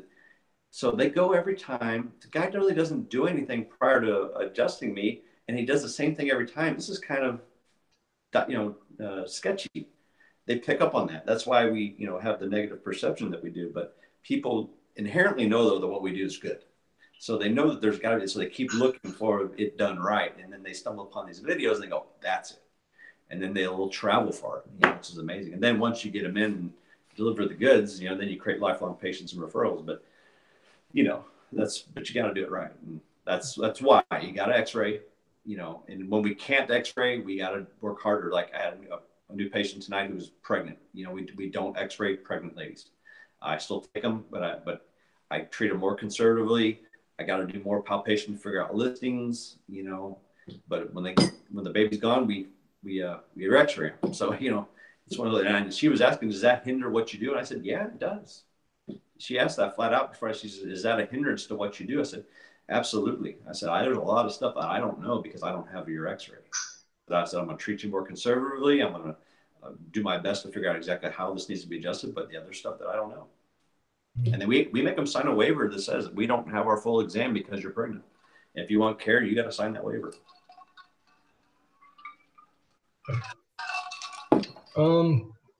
So they go every time. The guy really doesn't do anything prior to adjusting me, and he does the same thing every time. This is kind of, sketchy. They pick up on that. That's why we, have the negative perception that we do. But people inherently know, though, that what we do is good. So they know that there's got to be. So they keep looking for it done right, and then they stumble upon these videos and they go, "That's it." And then they'll travel for it, which is amazing. And then once you get them in and deliver the goods, then you create lifelong patients and referrals. But but you got to do it right. And that's why you got to x-ray, and when we can't x-ray, we got to work harder. Like I had a new patient tonight who was pregnant. We don't x-ray pregnant ladies. I still take them, but I treat them more conservatively. I got to do more palpation to figure out listings, but when the baby's gone, we x-ray them. So, it's one of the, and she was asking, does that hinder what you do? And I said, yeah, it does. She asked that flat out before. She said, is that a hindrance to what you do? I said, absolutely. I said, there's a lot of stuff that I don't know because I don't have your x-ray. But I said, I'm going to treat you more conservatively. I'm going to do my best to figure out exactly how this needs to be adjusted, but the other stuff that I don't know. And then we make them sign a waiver that says we don't have our full exam because you're pregnant. If you want care, you got to sign that waiver.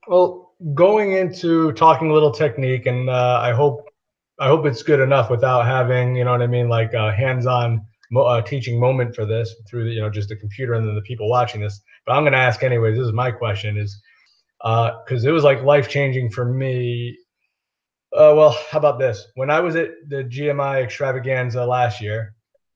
Well, going into talking a little technique, and I hope it's good enough without having, like a hands-on teaching moment for this through just the computer and then the people watching this. But I'm going to ask anyways. This is my question: is because it was like life-changing for me. Well, how about this? When I was at the GMI extravaganza last year,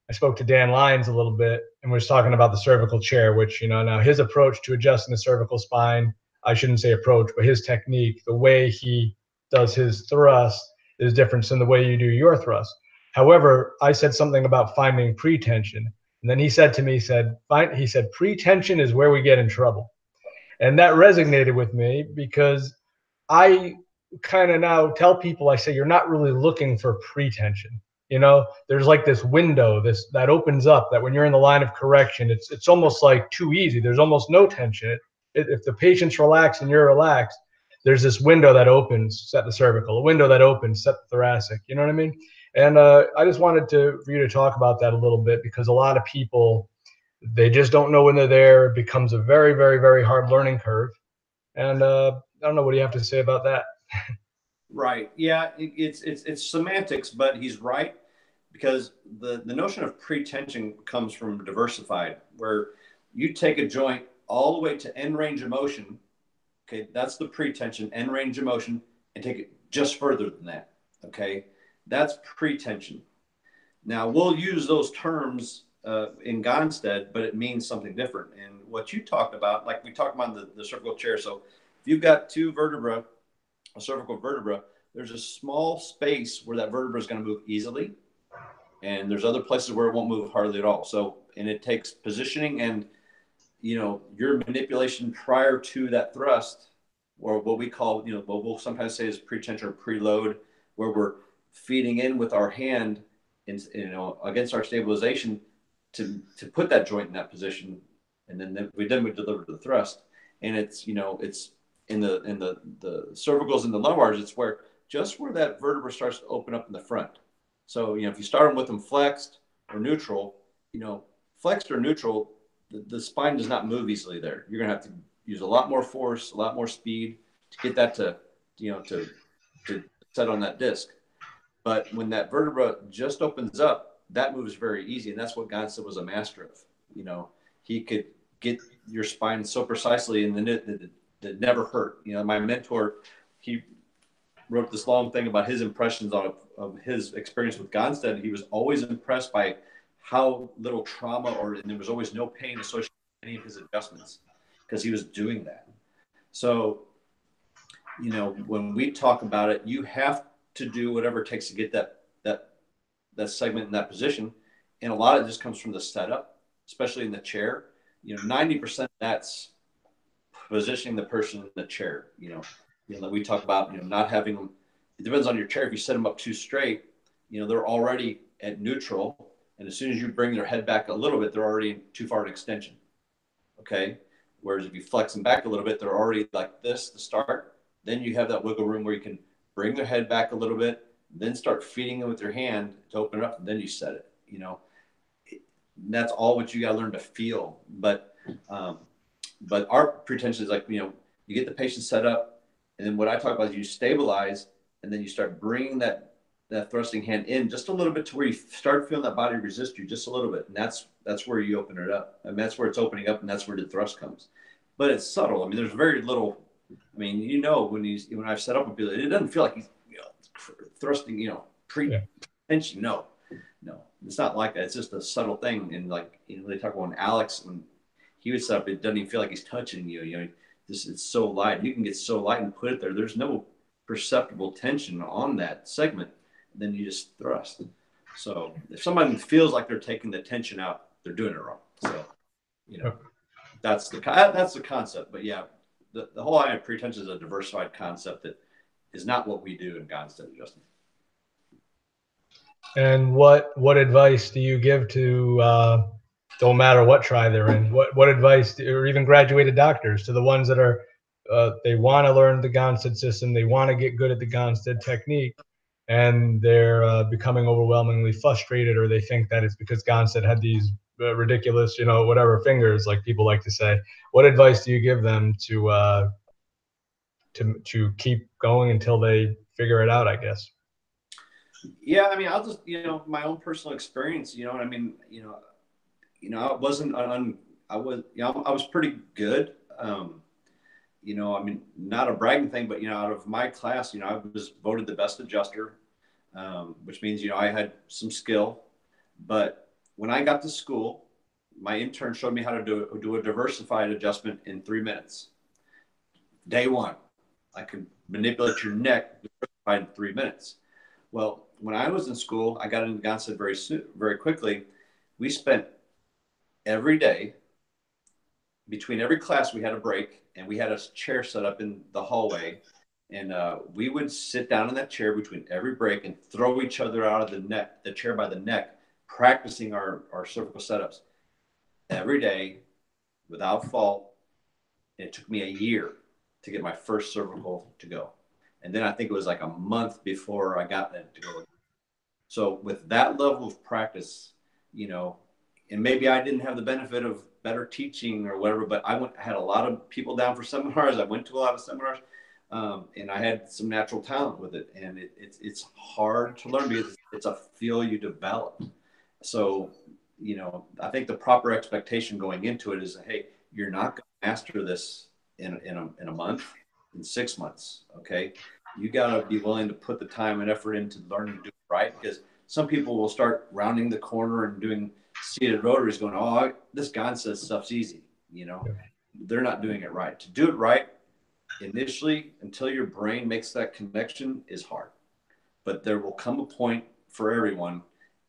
I spoke to Dan Lyons a little bit and was talking about the cervical chair, which, now his approach to adjusting the cervical spine, I shouldn't say approach, but his technique, the way he does his thrust is different than the way you do your thrust. However, I said something about finding pre-tension. And then he said to me, he said, pre-tension is where we get in trouble. And that resonated with me because I kind of now tell people, I say, you're not really looking for pre-tension. You know, there's like this window that opens up, that when you're in the line of correction, it's almost like too easy. There's almost no tension. If the patient's relaxed and you're relaxed, there's this window that opens, set the cervical, a window that opens, set the thoracic. You know what I mean? And I just wanted for you to talk about that a little bit, because a lot of people, they just don't know when they're there. It becomes a very, very, very hard learning curve. And I don't know, what do you have to say about that? Right. Yeah. It's semantics, but he's right, because the notion of pretension comes from diversified, where you take a joint all the way to end range of motion. Okay, that's the pretension, end range of motion, and take it just further than that. Okay, that's pretension. Now we'll use those terms in Gonstead, but it means something different. And what you talked about, like we talked about the cervical chair. So if you've got two vertebrae, a cervical vertebra, there's a small space where that vertebra is going to move easily, and there's other places where it won't move hardly at all. So, and it takes positioning and, you know, your manipulation prior to that thrust, or what we call, you know, what we'll sometimes say is pretension or preload, where we're feeding in with our hand, you know, against our stabilization to put that joint in that position, and then we deliver the thrust. And it's, you know, it's in the cervicals and the lumbars, it's where just where that vertebra starts to open up in the front. So, you know, if you start them with them flexed or neutral, you know, flexed or neutral, the spine does not move easily there. You're going to have to use a lot more force, a lot more speed to get that to, you know, to set on that disc. But when that vertebra just opens up, that moves very easy. And that's what Gonstead was a master of. You know, he could get your spine so precisely, and then it never hurt. You know, my mentor, he wrote this long thing about his impressions of his experience with Gonstead. He was always impressed by how little trauma, and there was always no pain associated with any of his adjustments, because he was doing that. So, you know, when we talk about it, you have to do whatever it takes to get that segment in that position. And a lot of it just comes from the setup, especially in the chair. You know, 90% that's positioning the person in the chair. You know, we talk about, you know, not having them. It depends on your chair. If you set them up too straight, you know, they're already at neutral, and as soon as you bring their head back a little bit, they're already too far an extension. Okay. Whereas if you flex them back a little bit, they're already like this to start. Then you have that wiggle room where you can bring their head back a little bit, then start feeding them with your hand to open it up, and then you set it. You know, that's all what you got to learn to feel. But our pretension is like, you know, you get the patient set up, and then what I talk about is you stabilize, and then you start bringing that thrusting hand in just a little bit to where you start feeling that body resist you just a little bit. And that's where you open it up. I mean, that's where it's opening up, and that's where the thrust comes. But it's subtle. I mean, there's very little. I mean, you know, when I've set up with people, it doesn't feel like he's, you know, thrusting, you know, pre-tension. No, it's not like that. It's just a subtle thing. And like, you know, they talk about when Alex, when he would set up, it doesn't even feel like he's touching you. You know, it's so light. You can get so light and put it there. There's no perceptible tension on that segment. Then you just thrust. So if somebody feels like they're taking the tension out, they're doing it wrong. So, you know, that's the concept. But yeah, the whole idea of pretension is a diversified concept that is not what we do in Gonstead adjustment. And what advice do you give to don't matter what try they're in? What advice, or even graduated doctors, to the ones that are they want to learn the Gonstead system, they want to get good at the Gonstead technique, and they're becoming overwhelmingly frustrated, or they think that it's because Gonstead had these ridiculous, you know, whatever fingers, like people like to say. What advice do you give them to keep going until they figure it out, I guess? Yeah, I mean, I'll just, you know, my own personal experience, you know what I mean? I wasn't, I was, you know, I was pretty good. You know, I mean, not a bragging thing, but, you know, out of my class, you know, I was voted the best adjuster, which means, you know, I had some skill. But when I got to school, my intern showed me how to do a diversified adjustment in 3 minutes. Day one, I could manipulate your neck diversified in 3 minutes. Well, when I was in school, I got into Gonstead very quickly. We spent every day, between every class, we had a break, and we had a chair set up in the hallway, And we would sit down in that chair between every break and throw each other out of the chair by the neck, practicing our cervical setups every day without fault. And it took me a year to get my first cervical to go. And then I think it was like a month before I got that to go. So with that level of practice, you know, and maybe I didn't have the benefit of better teaching or whatever, but I had a lot of people down for seminars. I went to a lot of seminars, and I had some natural talent with it. And it's hard to learn because it's a feel you develop. So, you know, I think the proper expectation going into it is, hey, you're not going to master this in a month, in 6 months. Okay. You got to be willing to put the time and effort into learning to do it right, because some people will start rounding the corner and doing seated rotaries going, oh, this Gonstead stuff's easy. You know, they're not doing it right. To do it right initially, until your brain makes that connection, is hard. But there will come a point for everyone,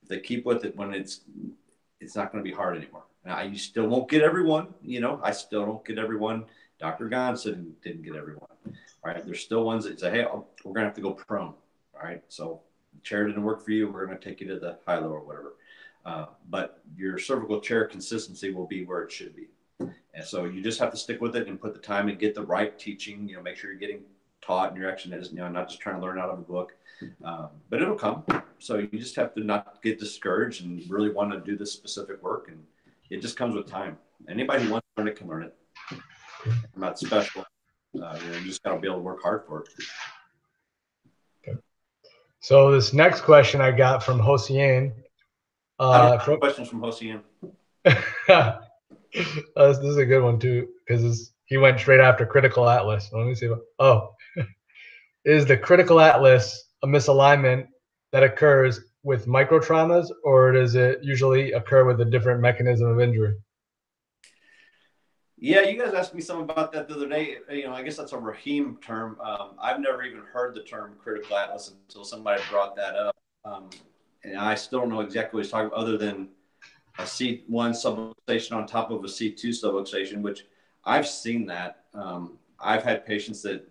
if they keep with it, when it's not going to be hard anymore. Now, you still won't get everyone. You know, I still don't get everyone. Dr. Gonstead didn't get everyone. All right. There's still ones that say, hey, we're going to have to go prone. All right. So the chair didn't work for you. We're going to take you to the high-low or whatever. But your cervical chair consistency will be where it should be. And so you just have to stick with it and put the time and get the right teaching. You know, make sure you're getting taught and your action is, you know, not just trying to learn out of a book. But it'll come. So you just have to not get discouraged and really want to do this specific work. And it just comes with time. Anybody who wants to learn it can learn it. I'm not special. You know, you just got to be able to work hard for it. Okay. So this next question I got from Hossein. Questions from Hossein. This is a good one too, because he went straight after critical atlas. Let me see. Is the critical atlas a misalignment that occurs with microtraumas, or does it usually occur with a different mechanism of injury? Yeah, you guys asked me something about that the other day. You know, I guess that's a Raheem term. I've never even heard the term critical atlas until somebody brought that up. And I still don't know exactly what he's talking about, other than a C1 subluxation on top of a C2 subluxation, which I've seen that. I've had patients that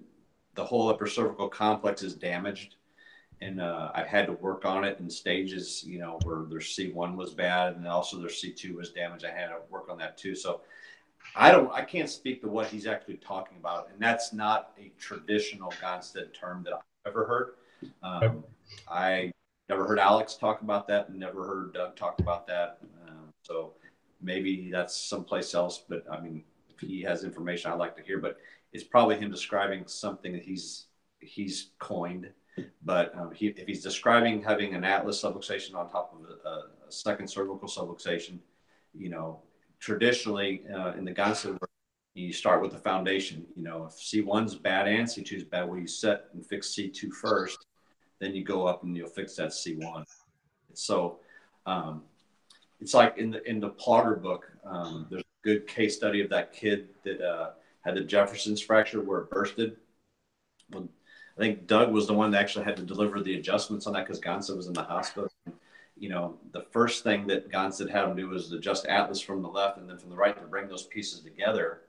the whole upper cervical complex is damaged, and I've had to work on it in stages, you know, where their C1 was bad and also their C2 was damaged. I had to work on that too. So I can't speak to what he's actually talking about. And that's not a traditional Gonstead term that I've ever heard. I never heard Alex talk about that, and never heard Doug talk about that. So maybe that's someplace else, but I mean, if he has information I'd like to hear, but it's probably him describing something that he's coined. But if he's describing having an atlas subluxation on top of a second cervical subluxation, you know, traditionally in the Gonstead work, you start with the foundation. You know, if C1's bad and C2's bad, well, you set and fix C2 first, then you go up and you'll fix that C1. So it's like in the Plogger book, there's a good case study of that kid that had the Jefferson's fracture where it bursted. Well, I think Doug was the one that actually had to deliver the adjustments on that because Gonstead was in the hospital. You know, the first thing that Gonstead had him do was adjust atlas from the left and then from the right to bring those pieces together.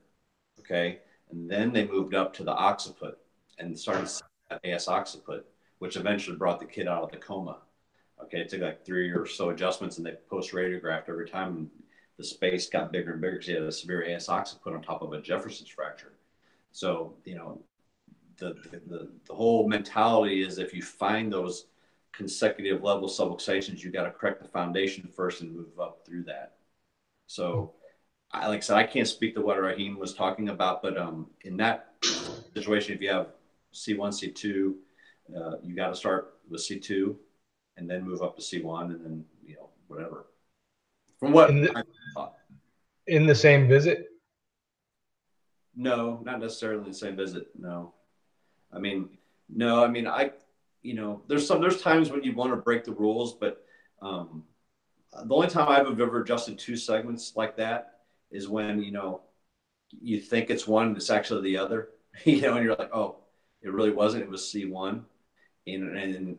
Okay. And then they moved up to the occiput and started AS occiput, which eventually brought the kid out of the coma. Okay. It took like 3 or so adjustments, and they post radiographed every time. And the space got bigger and bigger because he had a severe AS occiput on top of a Jefferson's fracture. So, you know, the whole mentality is, if you find those consecutive level subluxations, you got to correct the foundation first and move up through that. So like I said, I can't speak to what Raheem was talking about, but in that situation, if you have C1, C2, you got to start with C2 and then move up to C1 and then, you know, whatever. From what I thought. In the same visit? No, not necessarily the same visit. No. I mean, you know, there's times when you want to break the rules, but the only time I've ever adjusted two segments like that is when, you know, you think it's one, it's actually the other, you know, and you're like, oh, it really wasn't, it was C1. And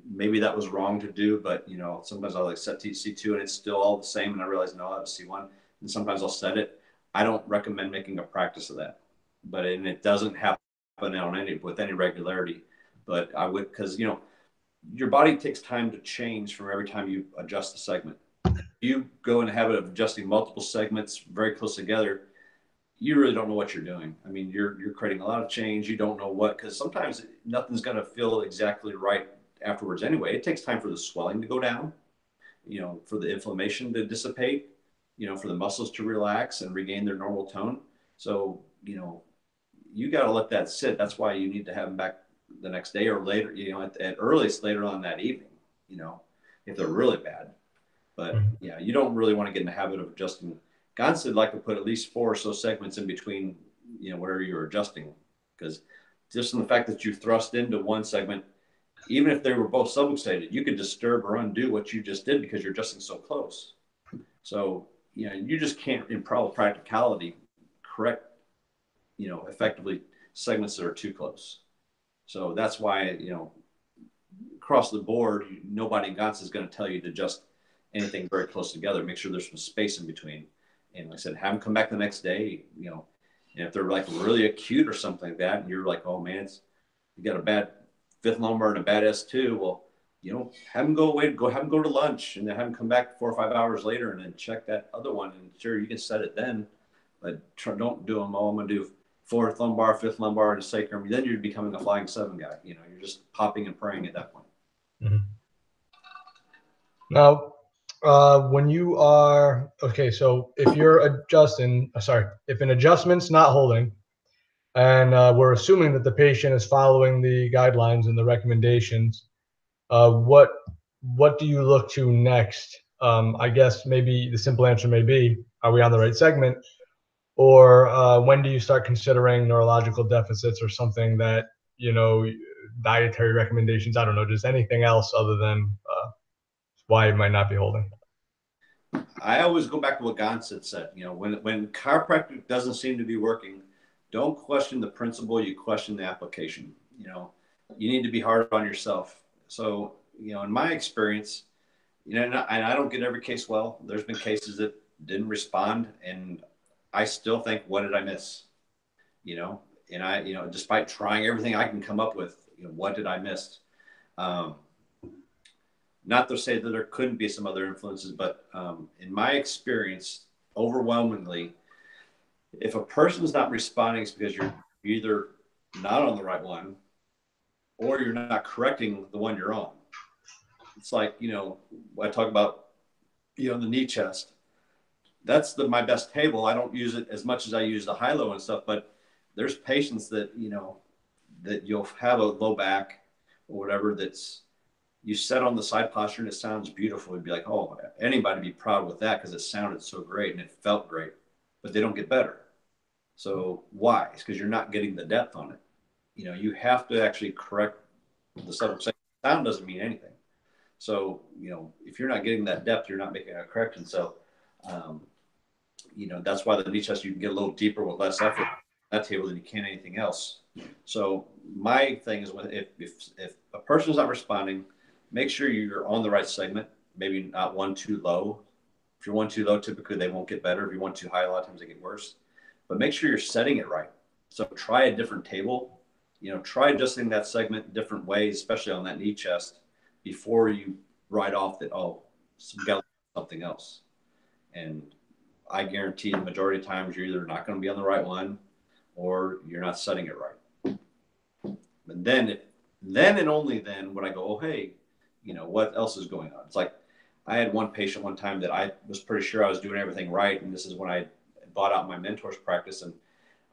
maybe that was wrong to do, but, you know, sometimes I'll like set C2 and it's still all the same. And I realize, no, that was C1. And sometimes I'll set it. I don't recommend making a practice of that, but it doesn't happen with any regularity, but I would, because your body takes time to change from every time you adjust the segment. You go in the habit of adjusting multiple segments very close together, you really don't know what you're doing. I mean, you're creating a lot of change. You don't know what, because sometimes nothing's going to feel exactly right afterwards anyway. It takes time for the swelling to go down, for the inflammation to dissipate, for the muscles to relax and regain their normal tone. So, you got to let that sit. That's why you need to have them back the next day or later, at earliest later on that evening, if they're really bad. But yeah, you don't really want to get in the habit of adjusting. Gonstead like to put at least 4 or so segments in between, whatever you're adjusting, because just in the fact that you thrust into one segment, even if they were both subluxated, you could disturb or undo what you just did because you're adjusting so close. So, you just can't, in practicality, correct, effectively segments that are too close. So that's why, across the board, nobody in Gonstead is going to tell you to adjust anything very close together. Make sure there's some space in between. And like I said, have them come back the next day, and if they're like really acute or something like that, and you're like, oh man, you got a bad fifth lumbar and a bad S2, well, have them go away, have them go to lunch, and then have them come back 4 or 5 hours later and then check that other one. And sure, you can set it then, but don't do them. Oh, I'm going to do fourth lumbar, fifth lumbar, and a sacrum. Then you're becoming a flying 7 guy. You're just popping and praying at that point. Mm-hmm. Now, when you are, okay, so if you're adjusting, if an adjustment's not holding, and we're assuming that the patient is following the guidelines and the recommendations, what do you look to next? I guess maybe the simple answer may be, are we on the right segment? Or when do you start considering neurological deficits or something that, dietary recommendations, I don't know, just anything else other than why it might not be holding? I always go back to what Gonstead said. When chiropractic doesn't seem to be working, don't question the principle, you question the application. You need to be hard on yourself. So, in my experience, and I don't get every case well. There's been cases that didn't respond, and I still think, what did I miss? And I, despite trying everything I can come up with, what did I miss? Not to say that there couldn't be some other influences, but in my experience, overwhelmingly, if a person's not responding, it's because you're either not on the right one or you're not correcting the one you're on. It's like, I talk about, the knee chest. That's my best table. I don't use it as much as I use the high-low and stuff, but there's patients that, that you'll have a low back or whatever that's, you set on the side posture and it sounds beautiful. You'd be like, oh, anybody be proud with that because it sounded so great and it felt great, but they don't get better. So why? It's because you're not getting the depth on it. You have to actually correct the subluxation. Sound doesn't mean anything. So, if you're not getting that depth, you're not making a correction. So, that's why the knee chest, you can get a little deeper with less effort on that table than you can anything else. So my thing is, if a person's not responding, make sure you're on the right segment, maybe not one too low. If you're one too low, typically they won't get better. If you're one too high, a lot of times they get worse. But make sure you're setting it right. So try a different table. Try adjusting that segment different ways, especially on that knee chest, before you write off that, oh, we got something else. And I guarantee the majority of times you're either not going to be on the right one or you're not setting it right. But then and only then would I go, oh, hey, what else is going on? It's like I had one patient one time that I was pretty sure I was doing everything right. And this is when I bought out my mentor's practice, and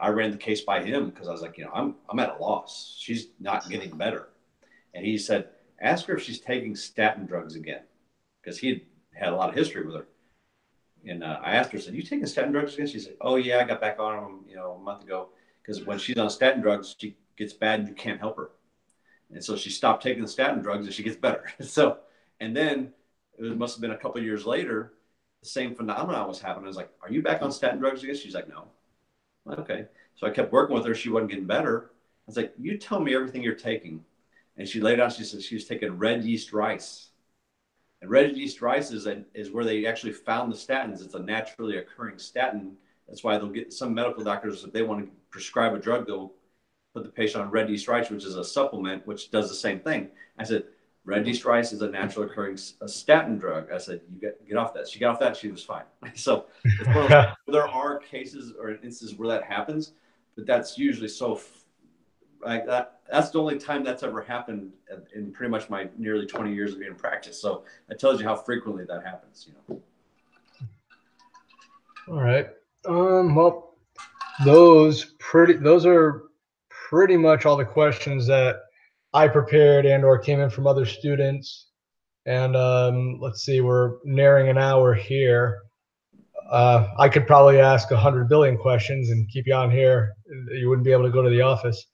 I ran the case by him because I was like, I'm at a loss. She's not getting better. And he said, ask her if she's taking statin drugs again, because he had a lot of history with her. And I asked her, I said, you taking statin drugs again? She said, oh, yeah, I got back on them, a month ago, because when she's on statin drugs, she gets bad and you can't help her. And so she stopped taking the statin drugs and she gets better. So, and then it must have been a couple of years later, the same phenomenon was happening. I was like, are you back on statin drugs again? She's like, no. Okay. So I kept working with her. She wasn't getting better. I was like, you tell me everything you're taking. And she laid out, she said she was taking red yeast rice. And red yeast rice is where they actually found the statins. It's a naturally occurring statin. That's why they'll get some medical doctors, if they want to prescribe a drug, they'll put the patient on red yeast rice, which is a supplement, which does the same thing. I said, red yeast rice is a naturally occurring statin drug. I said, you get off that. She got off that. She was fine. So it's one of those, there are cases or instances where that happens, but that's usually so like that. That's the only time that's ever happened in pretty much my nearly 20 years of being in practice. So it tells you how frequently that happens, you know. All right. Well, those are pretty much all the questions that I prepared and or came in from other students. And let's see, we're nearing an hour here. I could probably ask 100 billion questions and keep you on here. You wouldn't be able to go to the office.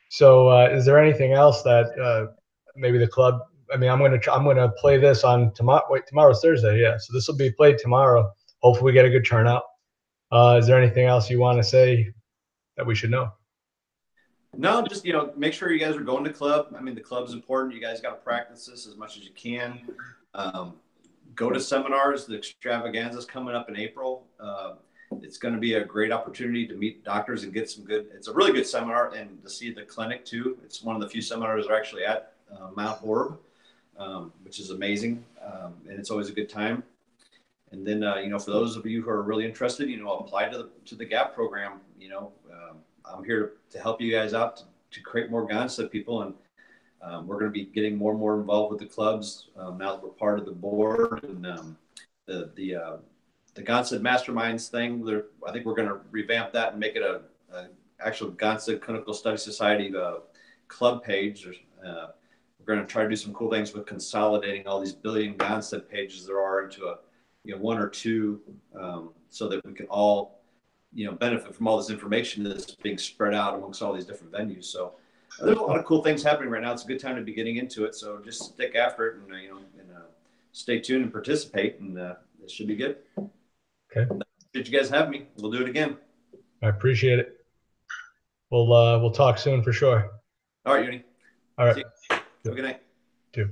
So, is there anything else that maybe the club? I mean, I'm gonna play this on tomorrow. Wait, tomorrow's Thursday, yeah. So this will be played tomorrow. Hopefully, we get a good turnout. Is there anything else you want to say that we should know? No, just, you know, make sure you guys are going to club. I mean, the club's important. You guys got to practice this as much as you can. Go to seminars. The extravaganza is coming up in April. It's going to be a great opportunity to meet doctors and get some good. It's a really good seminar, and to see the clinic too. It's one of the few seminars that are actually at Mount Orb, which is amazing, and it's always a good time. And then, you know, for those of you who are really interested, you know, apply to the GAP program. You know, I'm here to help you guys out to create more Gonstead people, and we're going to be getting more and more involved with the clubs now that we're part of the board. And the Gonstead Masterminds thing, I think we're going to revamp that and make it a actual Gonstead Clinical Study Society club page. We're going to try to do some cool things with consolidating all these billion Gonstead pages there are into a, you know, one or two, so that we can all, you know, benefit from all this information that's being spread out amongst all these different venues. So there's a lot of cool things happening right now. It's a good time to be getting into it. So just stick after it, and you know, and stay tuned and participate, and it should be good. Okay. Did you guys have me? We'll do it again. I appreciate it. We'll talk soon for sure. All right, Uni. All right. See you. Have a good night. Too.